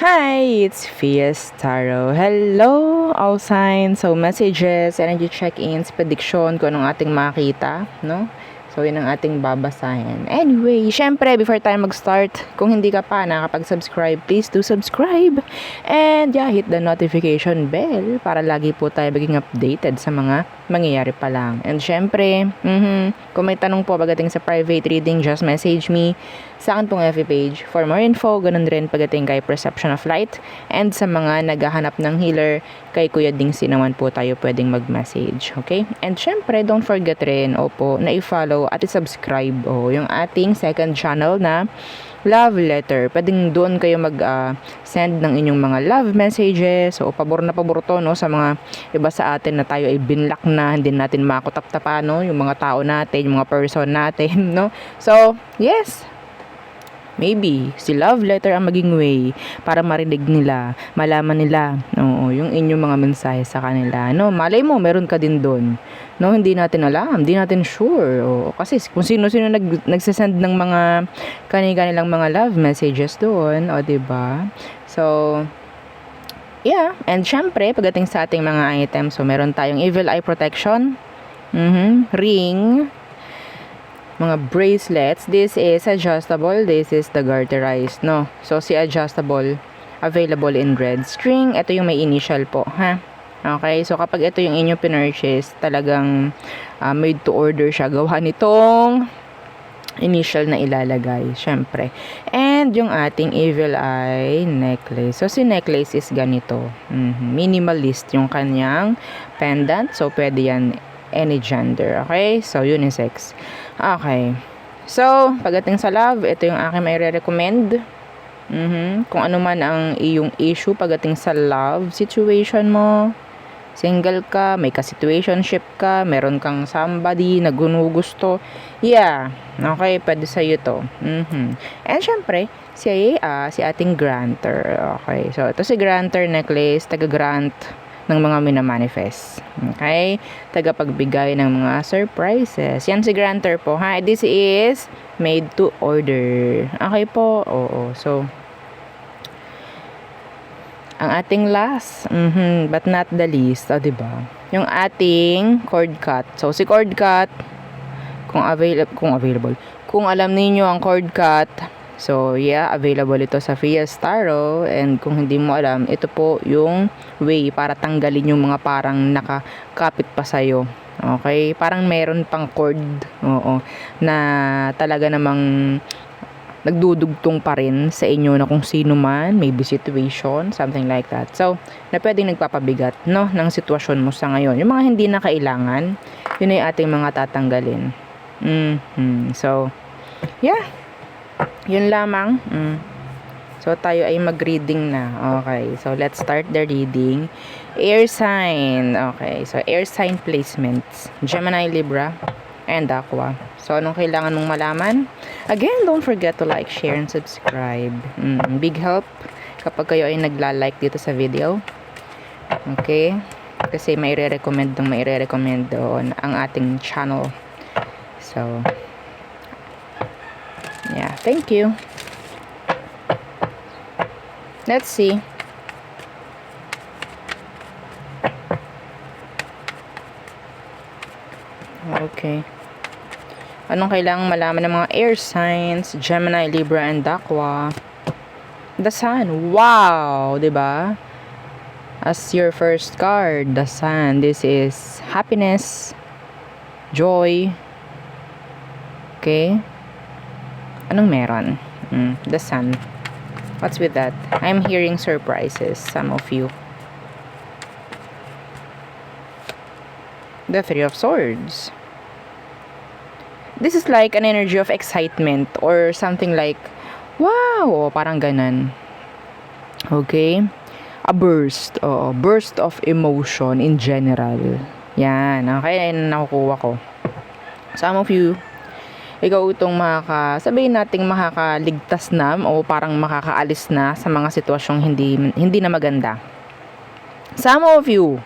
Hi, it's Fias Tarot. Hello, all signs. So, messages, energy check-ins, prediction, kung anong ating makita, no? So, yun ang ating babasahin. Anyway, syempre, before tayo mag-start, kung hindi ka pa nakapag-subscribe, please do subscribe. And yeah, hit the notification bell para lagi po tayo maging updated sa mga mangyayari pa lang. And syempre, kung may tanong po pagdating sa private reading, just message me sa akin pong FB page for more info. Ganun rin pagdating kay Perception of Light. And sa mga naghahanap ng healer, kay Kuya Dingsi naman po tayo pwedeng mag-message. Okay? And syempre, don't forget rin, na i-follow at i-subscribe yung ating second channel na Love Letter. Pwedeng doon kayo mag-send ng inyong mga love messages. So, pabor na pabor to, no? Sa mga iba sa atin na tayo ay binlock na, hindi natin makutap-tapa, no? Yung mga tao natin, yung mga person natin, no? So, yes, maybe si love letter ang maging way para marinig nila, malaman nila yung inyong mga mensahe sa kanila, no? Malay mo meron ka din doon, no? Hindi natin alam, hindi natin sure. Kasi kung sino-sino nagsesend ng mga kanilang mga love messages doon, diba? So yeah, and syempre pagdating sa ating mga items, so meron tayong evil eye protection, ring, mga bracelets. This is adjustable. This is the garterized, no? So, si adjustable, available in red. String, ito yung may initial po, ha? Okay, so kapag ito yung inyong pinurchase, talagang made to order siya. Gawa nitong initial na ilalagay, syempre. And yung ating evil eye necklace. So, si necklace is ganito. Minimalist yung kanyang pendant. So, pwede yan any gender. Okay? So, unisex. Okay. So, pagdating sa love, ito yung aking may re-recommend. Kung ano man ang iyong issue pagdating sa love situation mo. Single ka, may ka-situationship ka, meron kang somebody na gusto. Yeah. Okay, pwede sa'yo to. And syempre, si ating granter. Okay. So, ito si granter necklace, taga-grant ng mga minamanifest. Okay? Tagapagbigay ng mga surprises. Yan si granter po, ha? This is made to order. Okay po? Oo. So, ang ating last, but not the least, diba? Yung ating cord cut. So, si cord cut, kung available, kung alam niyo ang cord cut, so, yeah, available ito sa Fias Tarot. And kung hindi mo alam, ito po yung way para tanggalin yung mga parang nakakapit pa sa'yo. Okay? Parang meron pang cord, na talaga namang nagdudugtong pa rin sa inyo na kung sino man, maybe situation, something like that. So, na pwedeng nagpapabigat, no, ng sitwasyon mo sa ngayon. Yung mga hindi na kailangan, yun ay ating mga tatanggalin. So, yeah. Yun lamang. So, tayo ay mag-reading na. Okay. So, let's start the reading. Air sign. Okay. So, air sign placements. Gemini, Libra, and Aqua. So, anong kailangan mong malaman? Again, don't forget to like, share, and subscribe. Big help kapag kayo ay nagla-like dito sa video. Okay? Kasi may re-recommend doon ang ating channel. So, yeah, thank you. Let's see. Okay. Anong kailangang malaman ng mga air signs? Gemini, Libra, and Aqua. The Sun. Wow! Diba? As your first card, the Sun. This is happiness, joy. Okay? Anong meron? The Sun. What's with that? I'm hearing surprises, some of you. The Three of Swords. This is like an energy of excitement or something like, wow! Parang ganan. Okay? A burst. Burst of emotion in general. Yan. Okay? Nakukuha ko. Some of you, ikaw itong sabihin nating makakaligtas na o parang makakaalis na sa mga sitwasyong hindi na maganda. Some of you,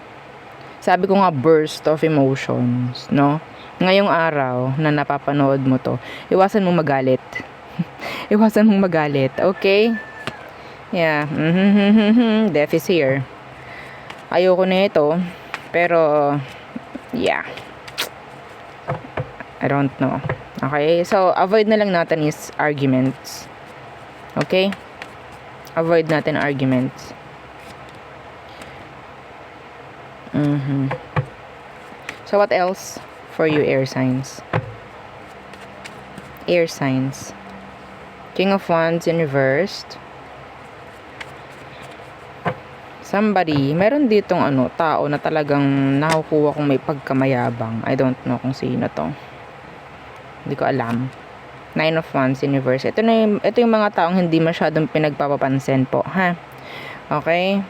sabi ko nga burst of emotions, no? Ngayong araw na napapanood mo to, iwasan mong magalit. Okay? Yeah. Death is here. Ayoko na ito. Pero, yeah. I don't know. Okay? So, avoid na lang natin is arguments. Okay? Avoid natin arguments. So, what else for you, air signs? Air signs. King of Wands in reversed. Somebody, meron ditong tao na talagang nakukuha kung may pagkamayabang. I don't know kung sino to. Hindi ko alam. Nine of Wands in reverse. Ito yung mga taong hindi masyadong pinagpapapansin po, ha? Okay?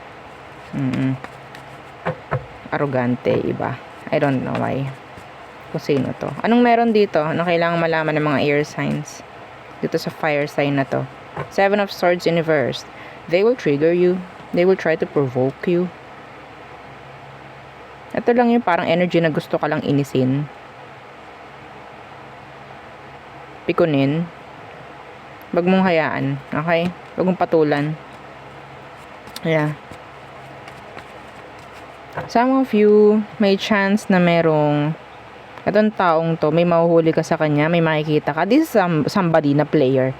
Arrogante, iba. I don't know why. Kung sino to. Anong meron dito? Ano kailangan malaman ng mga air signs? Dito sa fire sign na to. Seven of Swords in reverse. They will trigger you. They will try to provoke you. Ito lang yung parang energy na gusto ka lang inisin. Pikunin. Wag mong hayaan. Okay? Wag mong patulan. Yeah. Some of you, may chance na merong itong taong to, may mahuhuli ka sa kanya, may makikita ka. This is somebody na player.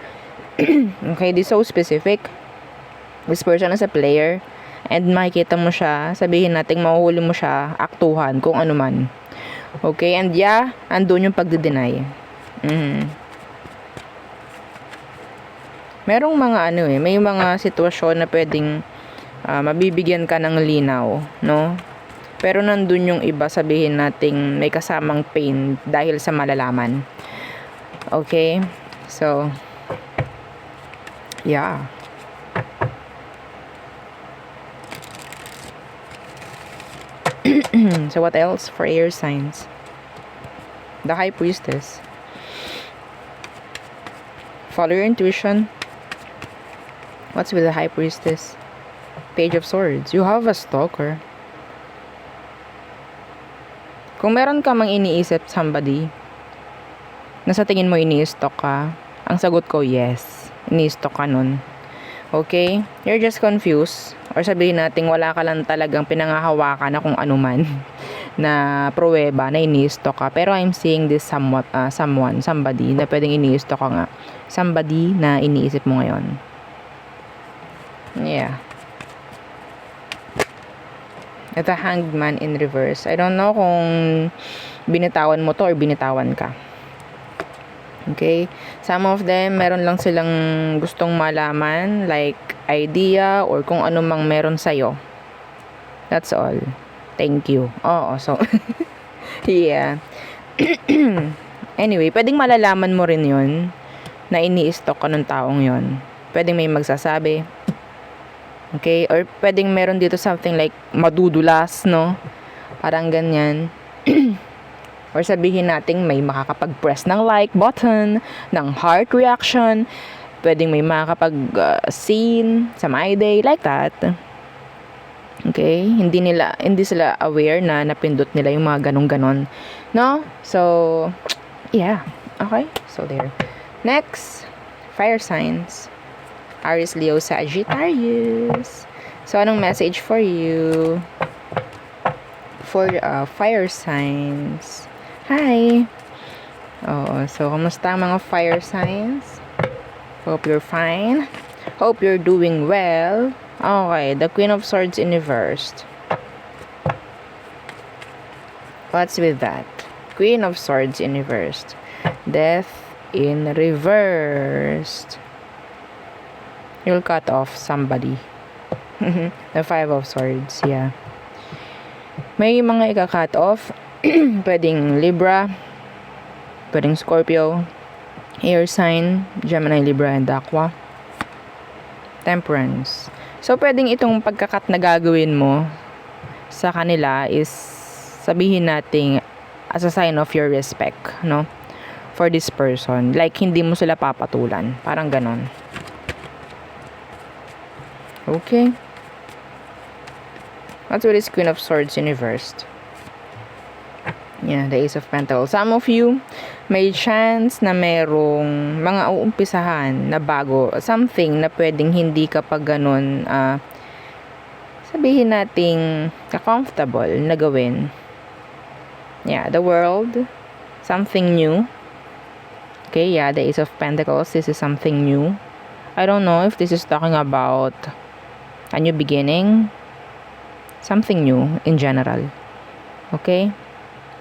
Okay? This is so specific. This person is a player. And makikita mo siya, sabihin natin mahuhuli mo siya, aktuhan, kung ano man. Okay? And yeah, andun yung pagdi-deny. Merong mga may mga sitwasyon na pwedeng mabibigyan ka ng linaw, no? Pero nandun yung iba, sabihin nating may kasamang pain dahil sa malalaman. Okay? So, yeah. So, what else for air signs? The High Priestess. Follow your intuition. What's with the High Priestess? Page of Swords. You have a stalker. Kung meron ka mang iniisip somebody na sa tingin mo ini-stalk ka, ang sagot ko, yes. Ini-stalk ka nun. Okay? You're just confused. Or sabihin natin, wala ka lang talagang pinangahawakan na kung ano man na pruweba na ini-stalk ka. Pero I'm seeing this somebody na pwedeng ini-stalk ka nga. Somebody na iniisip mo ngayon. Yeah. Ito, Hanged Man in reverse. I don't know kung binitawan mo to or binitawan ka. Okay? Some of them, meron lang silang gustong malaman, like idea or kung ano mang meron sa'yo. That's all. Thank you. Oo, so, yeah. Anyway, pwedeng malalaman mo rin yun na ini-stalk ka ng taong yun. Pwedeng may magsasabi. Okay? Or pwedeng meron dito something like madudulas, no? Parang ganyan. Or sabihin natin may makakapag-press ng like button, ng heart reaction. Pwedeng may makakapag-scene sa My Day, like that. Okay? Hindi sila aware na napindot nila yung mga ganong-ganon. No? So, yeah. Okay? So, there. Next, fire signs. Aries, Leo, Sagittarius. So, anong message for you? For fire signs. Hi! Oo, so, kamusta mga fire signs? Hope you're fine. Hope you're doing well. Okay, the Queen of Swords in reversed. What's with that? Queen of Swords in reversed. Death in reversed. You'll cut off somebody. The Five of Swords, yeah. May mga ika-cut off. Pwedeng Libra. Pwedeng Scorpio. Air sign, Gemini, Libra, and Aqua. Temperance. So, pwedeng itong pagkakat na gagawin mo sa kanila is sabihin nating as a sign of your respect, no? For this person. Like, hindi mo sila papatulan. Parang ganon. Okay. What's with this Queen of Swords in reversed? Yeah, the Ace of Pentacles. Some of you, may chance na merong mga uumpisahan na bago. Something na pwedeng hindi ka pa ganun, sabihin nating comfortable na gawin. Yeah, the world. Something new. Okay, yeah, the Ace of Pentacles. This is something new. I don't know if this is talking about a new beginning. Something new in general. Okay?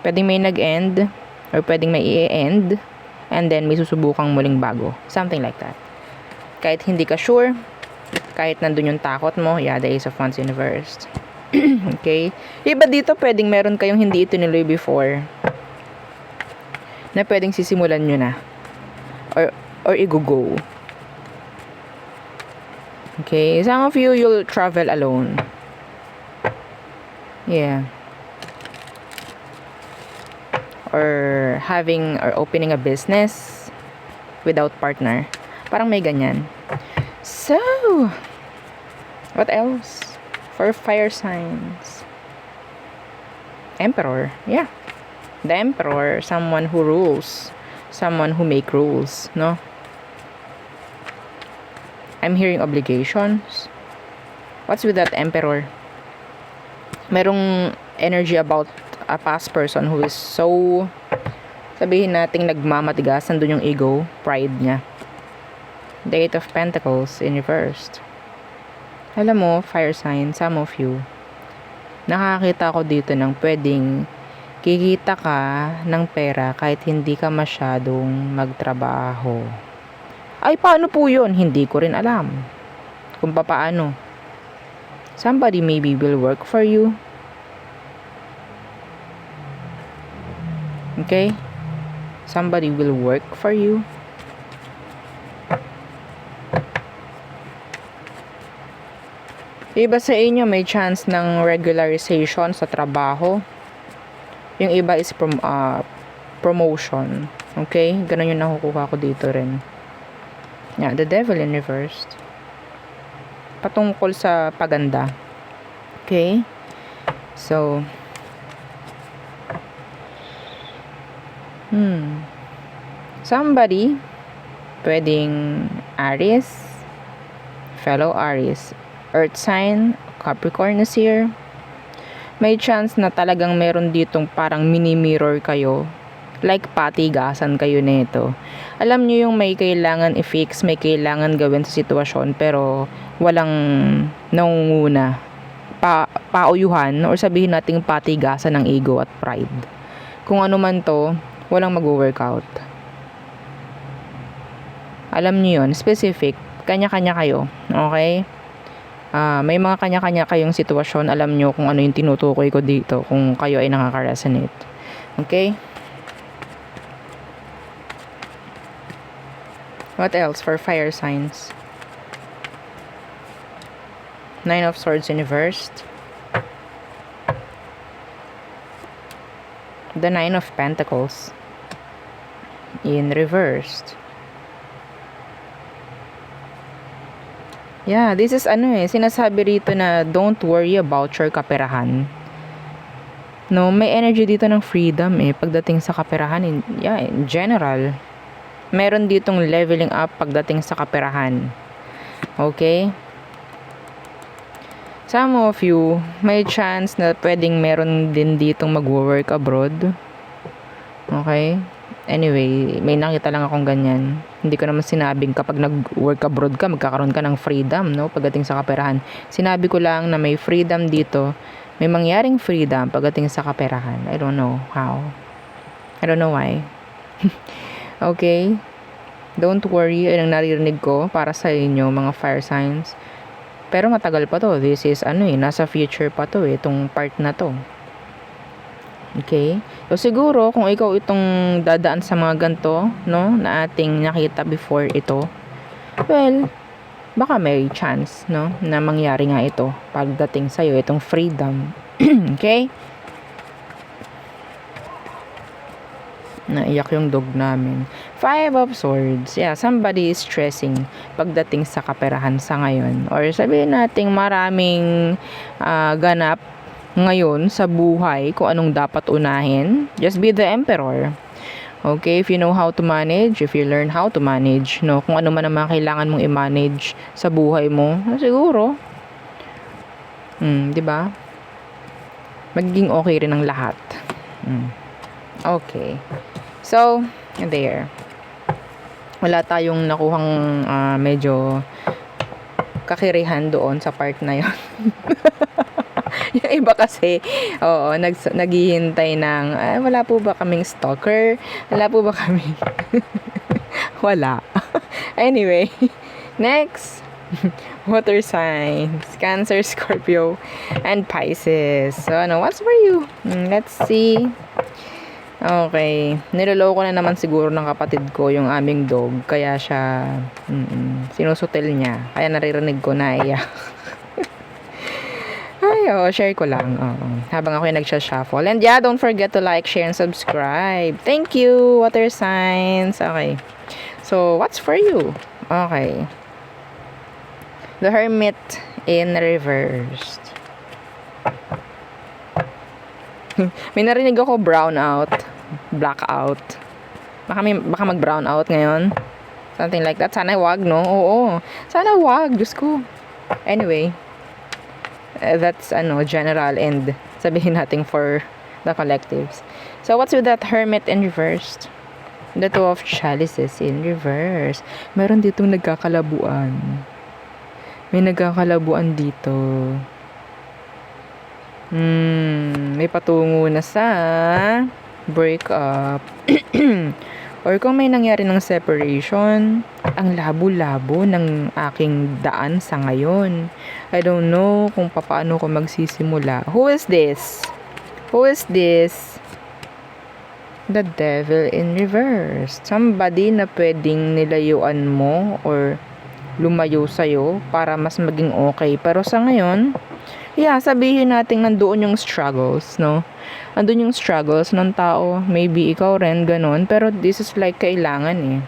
Pwedeng may nag-end or pwedeng may i-end and then may susubukang muling bago. Something like that. Kahit hindi ka sure, kahit nandun yung takot mo, yeah, the Ace of Wands in reversed. Okay? Iba dito, pwedeng meron kayong hindi itinuloy before na pwedeng sisimulan nyo na or i-go. Okay? Some of you, you'll travel alone. Yeah. Or opening a business without partner. Parang may ganyan. So, what else? For fire signs. Emperor. Yeah. The Emperor, someone who rules. Someone who make rules, no? I'm hearing obligations. What's with that Emperor? Merong energy about a past person who is so, sabihin nating nagmamatigas, nandun yung ego, pride niya. The Eight of Pentacles in reversed. Alam mo, fire sign, some of you, nakakita ko dito ng pwedeng kikita ka ng pera kahit hindi ka masyadong magtrabaho. Ay, paano po yun? Hindi ko rin alam kung paano. Somebody maybe will work for you. Okay? Somebody will work for you. Iba sa inyo may chance ng regularization sa trabaho. Yung iba is promotion. Okay? Ganun yung nakukuha ko dito rin. Yeah, the Devil in reversed. Patungkol sa paganda. Okay? So, somebody, pwedeng Aries, fellow Aries, Earth sign, Capricorn is here. May chance na talagang meron ditong parang mini-mirror kayo. Like patigasan kayo nito. Alam nyo yung may kailangan i-fix, may kailangan gawin sa sitwasyon, pero walang nangunguna. Pauyuhan, or sabihin nating patigasan ng ego at pride. Kung ano man to, walang mag-workout. Alam niyo yun, specific, kanya-kanya kayo, okay? May mga kanya-kanya kayong sitwasyon, alam niyo kung ano yung tinutukoy ko dito, kung kayo ay nakaka-resonate. Okay? What else for fire signs? Nine of Swords in reversed. The Nine of Pentacles in reversed. Yeah, this is sinasabi rito na don't worry about your kaperahan. No, may energy dito ng freedom pagdating sa kaperahan. In general. Meron ditong leveling up pagdating sa kaperahan. Okay? Some of you, may chance na pwedeng meron din ditong mag-work abroad. Okay? Anyway, may nakita lang akong ganyan. Hindi ko naman sinabing kapag nag-work abroad ka, magkakaroon ka ng freedom, no? Pagdating sa kaperahan. Sinabi ko lang na may freedom dito. May mangyaring freedom pagdating sa kaperahan. I don't know how. I don't know why. Okay? Don't worry. Yan ang naririnig ko para sa inyo, mga fire signs. Pero matagal pa to. This is nasa future pa to itong part na to. Okay? So siguro kung ikaw itong dadaan sa mga ganito, no, na ating nakita before ito, well, baka may chance, no, na mangyari nga ito pagdating sa iyo itong freedom. Okay? Naiyak yung dog namin. Five of Swords. Yeah, somebody is stressing pagdating sa kaperahan sa ngayon. Or sabihin nating maraming ganap ngayon sa buhay, kung anong dapat unahin, just be the emperor. Okay, if you know how to manage, if you learn how to manage, no, kung ano man ang mga kailangan mong i-manage sa buhay mo, siguro, 'di ba? Magiging okay rin ang lahat. Okay. So, there. Wala tayong nakuhang medyo kakirihan doon sa part na 'yon. Yung iba kasi, naghihintay ng, wala po ba kaming stalker? Wala po ba kaming... Wala. Anyway, next. Water signs. Cancer, Scorpio, and Pisces. So, what's for you? Let's see. Okay. Niloloko na naman siguro ng kapatid ko yung aming dog. Kaya siya, sinusutil niya. Kaya naririnig ko na iyak. Share ko lang. Habang ako yung nagsha-shuffle. And yeah, don't forget to like, share, and subscribe. Thank you, water signs. Okay. So, what's for you? Okay. The Hermit in reversed. May narinig ako brownout, blackout. Baka mag-brown out ngayon. Something like that. Sana wag, no? Oo. Sana wag. Diyos ko. Anyway. That's general and sabihin natin for the collectives. So what's with that Hermit in reversed? The Two of Chalices in reverse. Meron ditong nagkakalabuan. May nagkakalabuan dito. May patungo na sa breakup. Or kung may nangyari ng separation, ang labo-labo ng aking daan sa ngayon. I don't know kung paano ko magsisimula. Who is this? Who is this? The Devil in reverse. Somebody na pwedeng nilayuan mo or lumayo sa'yo para mas maging okay. Pero sa ngayon, sabihin natin nandoon yung struggles, no? Andun yung struggles ng tao. Maybe ikaw rin, ganun. Pero this is like kailangan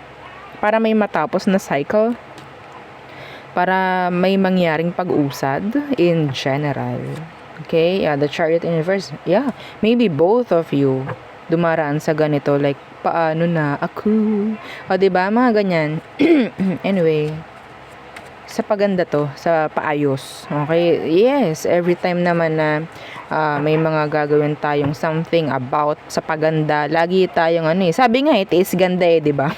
para may matapos na cycle. Para may mangyaring pag-usad in general. Okay? The Chariot in reverse. Maybe both of you dumaraan sa ganito. Like, paano na ako? Diba? Mga ganyan. Anyway, sa paganda to, sa paayos. Okay? Yes, every time naman na may mga gagawin tayong something about sa paganda, lagi tayong sabi nga it is ganda di ba?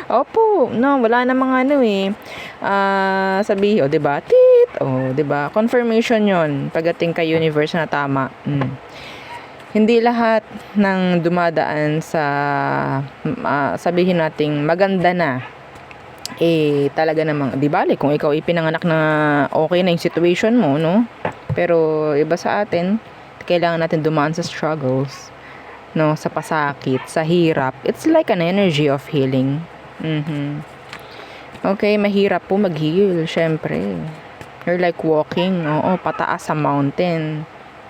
Opo, no, wala namang sabi, di ba? Tit, di ba? Confirmation 'yon pagdating kay universe na tama. Hindi lahat ng dumadaan sa sabihin nating maganda na talaga namang, di bale kung ikaw ipinanganak na okay na yung situation mo, no? Pero iba sa atin, kailangan natin dumaan sa struggles, no? Sa pasakit, sa hirap. It's like an energy of healing. Okay, mahirap po mag-heal, syempre. You're like walking, pataas sa mountain.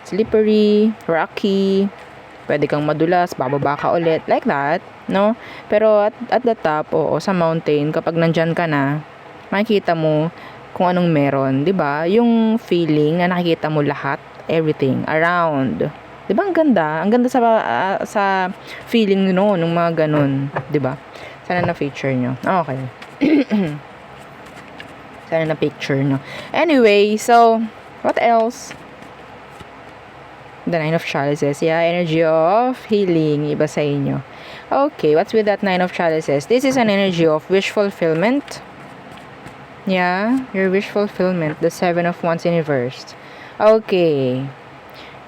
Slippery, rocky, pwede kang madulas, bababa ka ulit, like that, no? Pero at the top, sa mountain, kapag nandyan ka na, makikita mo kung anong meron, 'di ba? Yung feeling na nakikita mo lahat, everything around. 'Di ba ang ganda? Ang ganda sa feeling nung mga ganun, 'di ba? Sana na feature nyo. Okay. Sana na picture nyo. Anyway, so what else? The Nine of Chalices. Energy of healing. Iba sa inyo. Okay, what's with that Nine of Chalices? This is an energy of wish fulfillment. Your wish fulfillment. The Seven of Wands in reverse. Okay.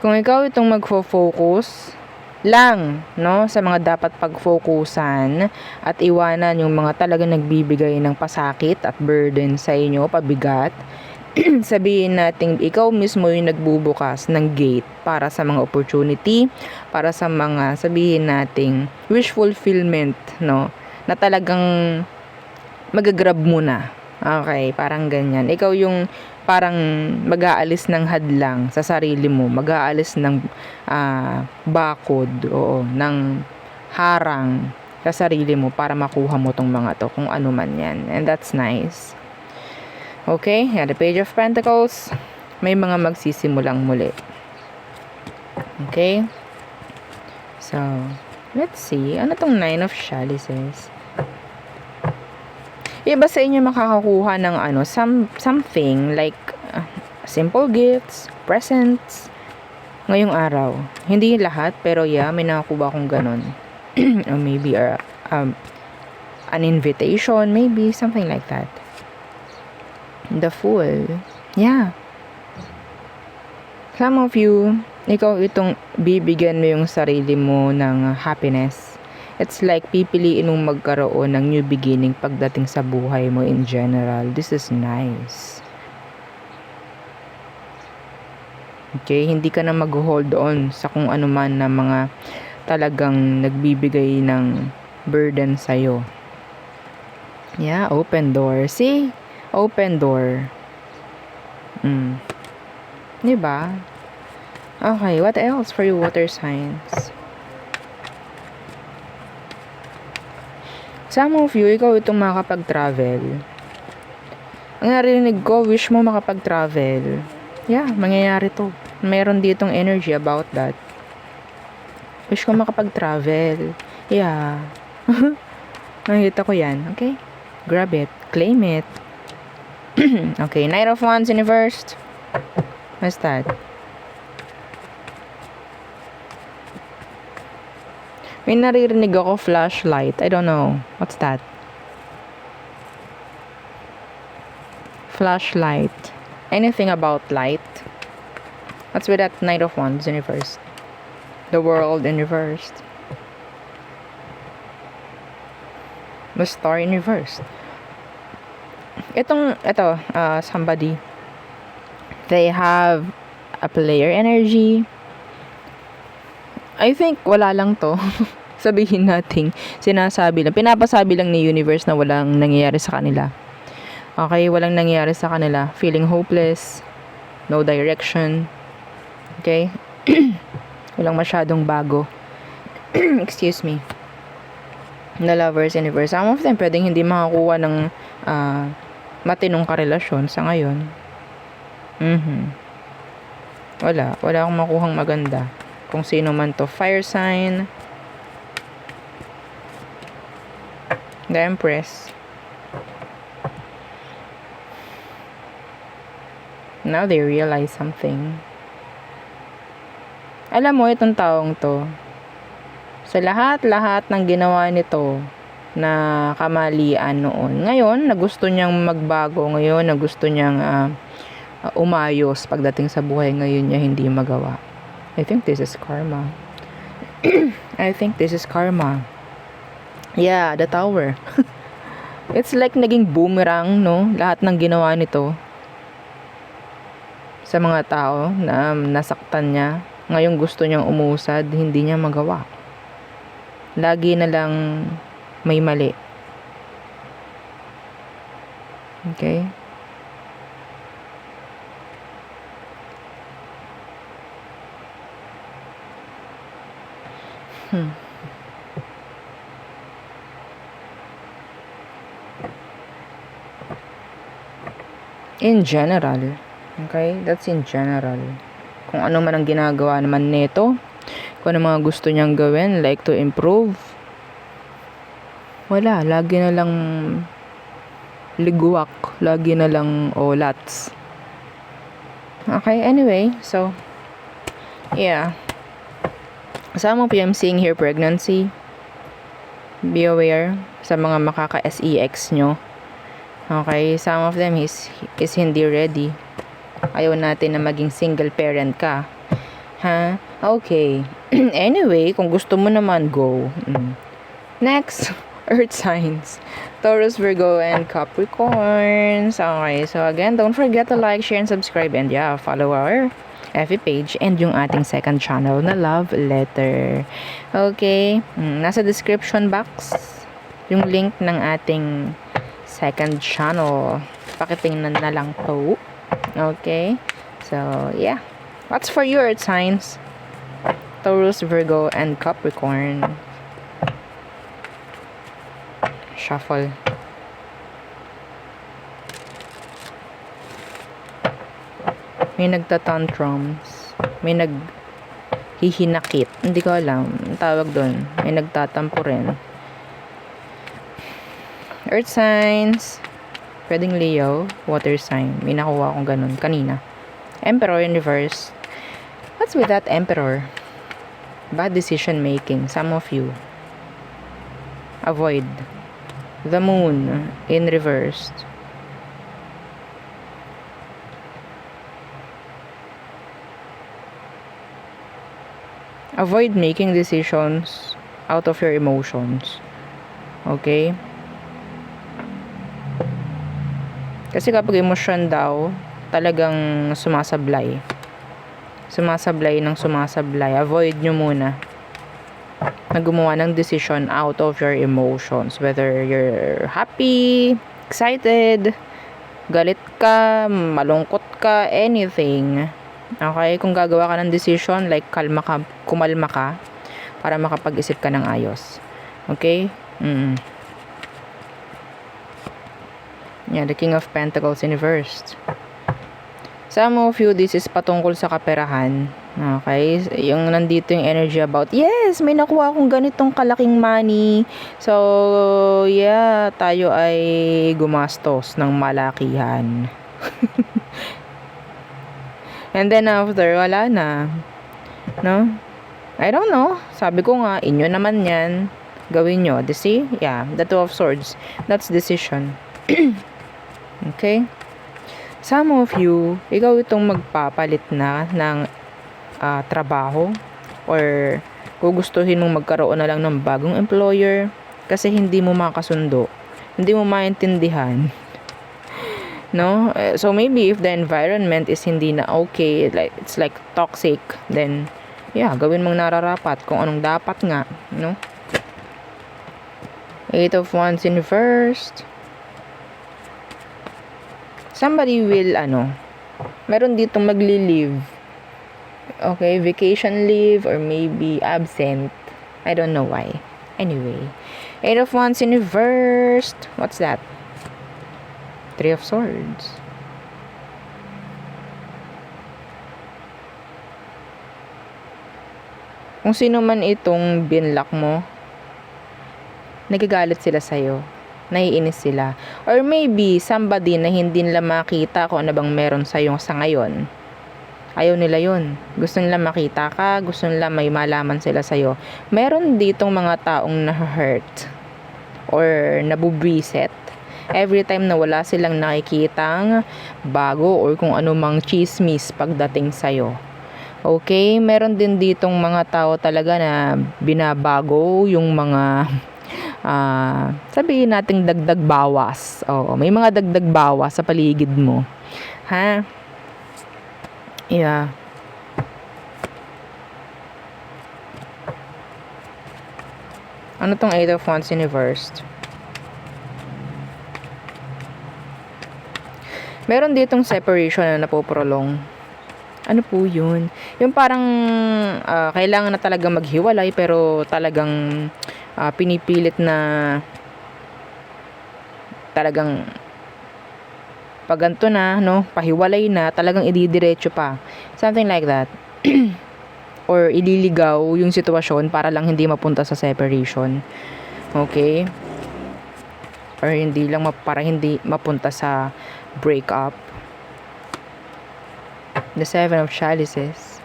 Kung ikaw itong magfo-focus lang, no, sa mga dapat pag-focusan at iwanan yung mga talagang nagbibigay ng pasakit at burden sa inyo, pabigat, sabihin natin ikaw mismo yung nagbubukas ng gate para sa mga opportunity, para sa mga sabihin nating wish fulfillment, no, na talagang magagrab mo na. Okay, parang ganyan. Ikaw yung parang mag-aalis ng hadlang sa sarili mo, mag-aalis ng bakod, ng harang sa sarili mo para makuha mo tong mga to, kung ano man yan. And that's nice. Okay, the Page of Pentacles, may mga magsisimulang muli. Okay? So, let's see. Ano tong Nine of Chalices? Iba sa inyo makakakuha ng something like simple gifts, presents, ngayong araw. Hindi lahat, pero yeah, may nakakuha akong ganon. Or maybe an invitation, maybe something like that. The Fool. Yeah. Some of you, ikaw itong bibigyan mo yung sarili mo ng happiness. It's like pipiliin mong magkaroon ng new beginning pagdating sa buhay mo in general. This is nice. Okay, hindi ka na mag-hold on sa kung ano man na mga talagang nagbibigay ng burden sa'yo. Yeah, open door. See? Open door. Diba? Okay, what else for you water signs? Some of you, ikaw itong makakapag-travel. Ang narinig ko, wish mo makapag-travel. Yeah, mangyayari to. Meron ditong energy about that. Wish ko makapag-travel. Yeah. Nakita ko yan. Okay? Grab it. Claim it. Okay, Knight of Wands in reverse. What's that? May naririnig ako flashlight. I don't know. What's that? Flashlight. Anything about light? What's with that Knight of Wands in reverse? The World in reverse. The Star in reverse. Ito, somebody. They have a player energy. I think wala lang to. Sabihin natin, sinasabi lang, pinapasabi lang ni universe na walang nangyayari sa kanila. Okay, walang nangyayari sa kanila. Feeling hopeless, no direction. Okay? Walang masyadong bago. Excuse me. The Lovers in reverse. Some of them pwedeng hindi makakuha ng matinong karelasyon sa ngayon. Wala akong makuhang maganda. Kung sino man to. Fire sign. The Empress. Now they realize something. Alam mo, itong taong to, sa lahat-lahat ng ginawa nito na kamalian noon, ngayon, na gusto niyang magbago, ngayon, na gusto niyang umayos pagdating sa buhay, ngayon niya hindi magawa. I think this is karma. I think this is karma. Yeah, the Tower. It's like naging boomerang, no? Lahat ng ginawa nito sa mga tao na nasaktan niya. Ngayon gusto niyang umusad, hindi niya magawa. Lagi na lang may mali. Okay? In general. Okay? That's in general. Kung ano man ang ginagawa naman nito, kung ano mga gusto niyang gawin, like to improve, wala. Lagi na lang liguwak. Lagi na lang olats. Okay? Anyway, so, yeah. Some of you, I'm seeing here pregnancy. Be aware sa mga makaka-SEX nyo. Okay, some of them is hindi ready. Ayaw natin na maging single parent ka. Ha? Okay. Anyway, kung gusto mo naman, go. Next, Earth signs. Taurus, Virgo, and Capricorns. Okay, so again, don't forget to like, share, and subscribe. And yeah, follow our FB page and yung ating second channel na Love Letter. Okay, nasa description box yung link ng ating second channel. Pakitingnan na lang po. Okay, so yeah, what's for your Earth signs? Taurus, Virgo, and Capricorn. Shuffle. May nagtatantrums. May naghihinakit. Hindi ko alam. Ang tawag doon. May nagtatampo rin. Earth signs. Pwedeng Leo. Water sign. May nakuha akong ganun kanina. Emperor in reverse. What's with that Emperor? Bad decision making. Some of you. Avoid. The Moon in reverse. Avoid making decisions out of your emotions. Okay? Kasi kapag emosyon daw, talagang sumasablay. Sumasablay ng sumasablay. Avoid nyo muna na gumawa ng decision out of your emotions. Whether you're happy, excited, galit ka, malungkot ka, anything. Okay? Kung gagawa ka ng decision, like kumalma ka, para makapag-isip ka ng ayos. Okay? Yeah, the King of Pentacles in reversed. Some of you, this is patungkol sa kaperahan. Okay? Yung nandito yung energy about, yes, may nakuha akong ganitong kalaking money. So, yeah, tayo ay gumastos ng malakihan. And then after, wala na. No? I don't know. Sabi ko nga, inyo naman yan. Gawin nyo. See? Yeah, the Two of Swords. That's decision. Okay? Some of you, ikaw itong magpapalit na ng trabaho or gugustuhin mong magkaroon na lang ng bagong employer kasi hindi mo makasundo. Hindi mo maintindihan. No? So maybe if the environment is hindi na okay, like it's like toxic, then yeah, gawin mong nararapat kung anong dapat nga, no? Eight of Wands in reversed. Somebody will meron ditong magli-leave. Okay, vacation leave or maybe absent. I don't know why. Anyway, Eight of Wands in reversed. What's that? Three of Swords. Kung sino man itong binlock mo, nagagalit sila sa'yo. Naiinis sila. Or maybe, somebody na hindi nila makita kung ano bang meron sa'yo sa ngayon. Ayaw nila yun. Gusto nila makita ka, gusto nila may malaman sila sa'yo. Meron ditong mga taong na-hurt or nabubwisit every time na wala silang nakikitang bago or kung ano mang chismis pagdating sa'yo. Okay? Meron din ditong mga tao talaga na binabago yung mga sabihin nating dagdag bawas. Oo, may mga dagdag bawas sa paligid mo. Ha? Yeah. Ano tong Eight of Wands in reversed? Meron ditong separation na napoprolong. Ano po yun? Yung parang kailangan na talaga maghiwalay pero talagang pinipilit na talagang pag ganito na, no, pahiwalay na, talagang ididiretso pa. Something like that. Or ililigaw yung sitwasyon para lang hindi mapunta sa separation. Okay? Or hindi lang para hindi mapunta sa breakup. The Seven of Chalices.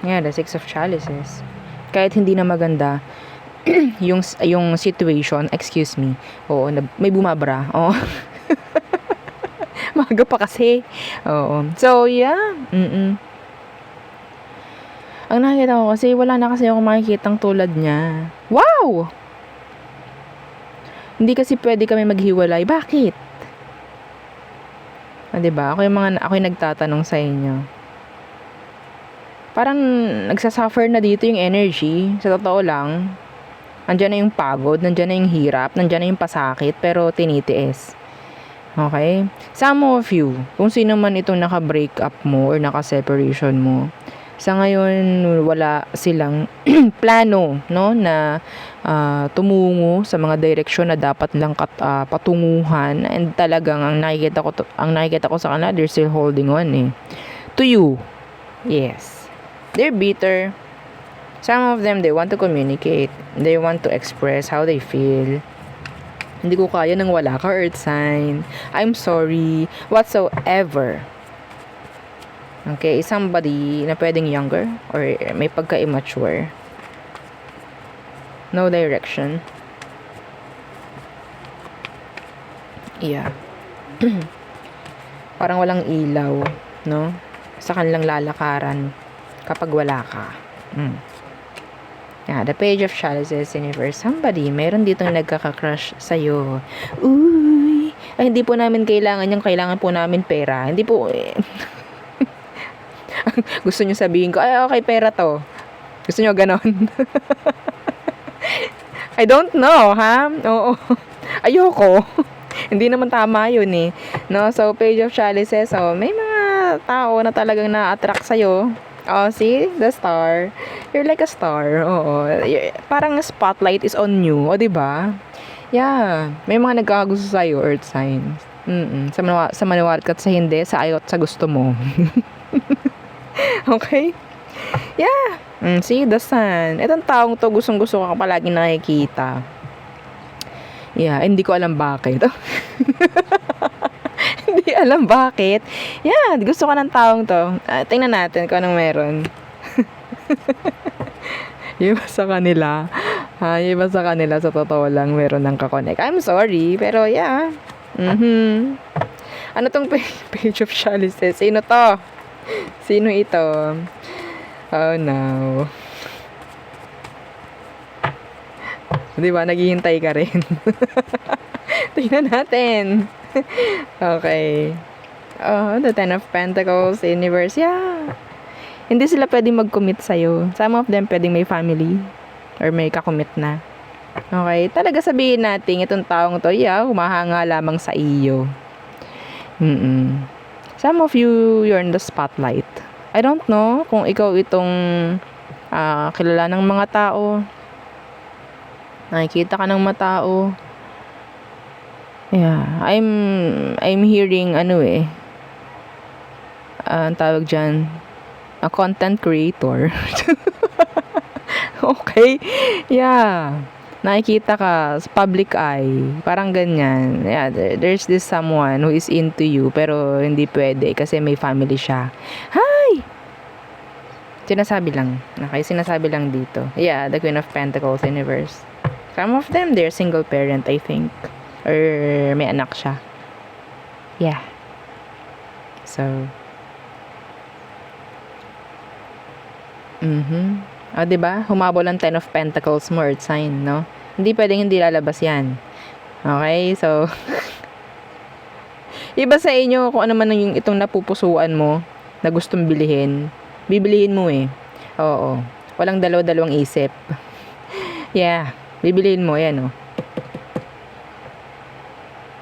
Yeah, the Six of Chalices. Kahit hindi na maganda yung situation, excuse me. Oo, may bumabra. Oo. Maga pa kasi. Oo. So, yeah. Ang nakikita ko kasi, wala na kasi ako makikitang tulad niya. Wow! Hindi kasi pwede kami maghiwalay. Bakit? Diba? Ako yung nagtatanong sa inyo. Parang nagsasuffer na dito yung energy. Sa totoo lang, nandyan na yung pagod, nandyan na yung hirap, nandyan na yung pasakit, pero tinitiis. Okay? Some of you, kung sino man itong naka-break up mo or naka-separation mo, sa ngayon wala silang plano, no, na tumungo sa mga direksyon na dapat lang patunguhan, and talagang ang nakikita ko sa kanila, they're still holding on to you. Yes. They're bitter. Some of them, they want to communicate. They want to express how they feel. Hindi ko kaya nang wala ka, earth sign. I'm sorry. Whatsoever. Okay, somebody na pwedeng younger or may pagka-immature. No direction. Yeah. Parang walang ilaw, no? Sa kanilang lalakaran kapag wala ka. Yeah, the page of chalices, universe. Somebody, meron ditong nagkaka-crush sa'yo. Uy! Ay, hindi po namin kailangan yung kailangan po namin pera. Hindi po, gusto nyo sabihin ko, ay, okay, pera to. Gusto nyo ganon? I don't know, ha? Oo. Ayoko. Hindi naman tama yun eh. No? So, page of chalices. So, may mga tao na talagang na-attract sa'yo. Oh, see? The star. You're like a star. Oo. Parang spotlight is on you. O, diba? Yeah. May mga nagkakagusto sa'yo, earth signs. Sa maniwala ka at sa hindi, sa ayaw at sa gusto mo. Okay? Yeah. See, the sun. Itong taong to, gustong-gusto ka palagi nakikita. Yeah, hindi ko alam bakit. Hindi alam bakit. Yeah, gusto ko ng taong to. Tingnan natin kung anong meron. Yung iba sa kanila. Yung iba sa kanila, sa totoo lang, meron ng kakonek. I'm sorry, pero yeah. Ano tong page of chalices? Sino to? Sino ito? Oh no. Di ba? Naghihintay ka rin. Tingnan natin. Okay. Oh, the Ten of Pentacles, universe. Yeah. Hindi sila pwedeng mag-commit sa'yo. Some of them pwedeng may family or may kakommit na. Okay. Talaga sabihin natin, itong taong to, yeah, humahanga lamang sa iyo. Some of you, you're in the spotlight. I don't know kung ikaw itong kilala ng mga tao. Nakikita ka ng mga tao. Yeah, I'm hearing ang tawag dyan, a content creator. Okay? Yeah. Nakikita ka sa public eye. Parang ganyan. Yeah, there's this someone who is into you pero hindi pwede kasi may family siya. Hi! Sinasabi lang. Okay, sinasabi lang dito. Yeah, the Queen of Pentacles, universe. Some of them, they're single parent, I think. Or may anak siya. Yeah. So. O, diba? Humabol ang Ten of Pentacles mo, earth sign, no? Hindi pwedeng hindi lalabas yan. Okay? So, iba sa inyo kung ano man yung itong napupusuan mo na gustong bilihin. Bibilihin mo eh. Oo. Walang dalaw-dalawang isip. Yeah. Bibiliin mo, yan oh.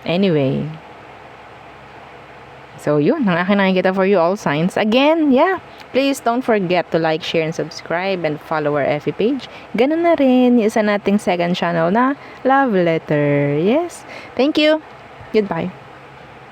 Anyway. So, yun. Ang akin nakikita for you all signs. Again, yeah. Please don't forget to like, share, and subscribe and follow our FB page. Ganun na rin yung isa nating second channel na Love Letter. Yes. Thank you. Goodbye.